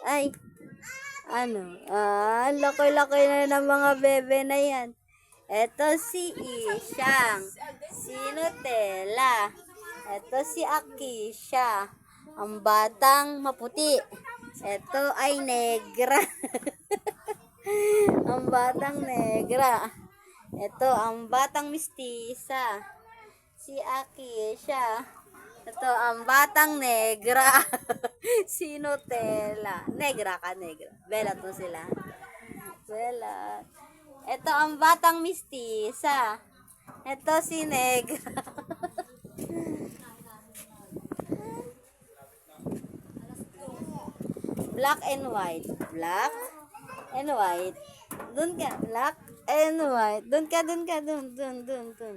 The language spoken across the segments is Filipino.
Ay. Ano? Laki-laki na ng mga bebe na yan. Ito si Ishang. Si Nutella. Ito si Akisha. Ang batang maputi. Ito ay negra. Ang batang negra. Ito ang batang mistisa. Si Akisha. Ito ang batang negra. Si Nutella. Negra ka, negra. Bella to sila. Bella. Ito ang batang mistisa. Ito si negra. Black and white. Black and white. Dun ka. Black and white. Dun ka. Dun.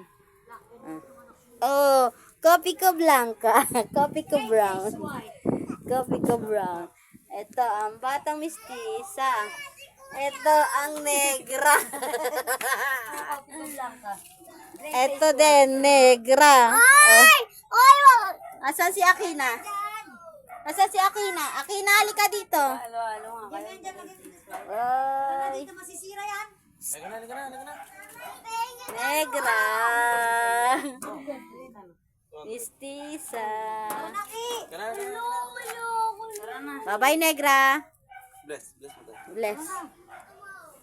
Oh, kopi ko blanca. Kopi ko brown. Kopi ko brown. Ito ang batang mistisa. Ito ang negra. Ito din, negra. Asan si Akina? Asan si Akina? Akina, halika dito. Ay. Negra. Mistisa. Bye-bye, negra. Bless. Bless.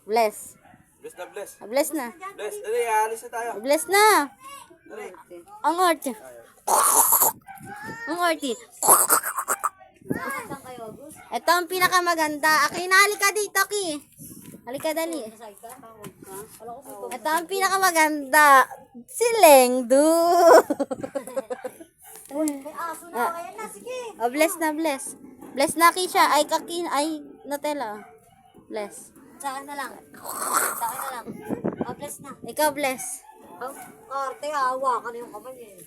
Bless. Bless na bless. Bless na. Bless. Dali, alis na tayo. Bless na. Dali. Ang orti. Ang orti. Ito ang pinakamaganda. Aki, halika dito, Aki. Halika, dali. Ito ang pinakamaganda. Si Lengdu. Oh, bless na, bless. Bless na, Kisha. Ay, Nutella. Bless. Sa akin na lang. Bless na. Ikaw, bless. Arte, awa ka na yung kamay eh.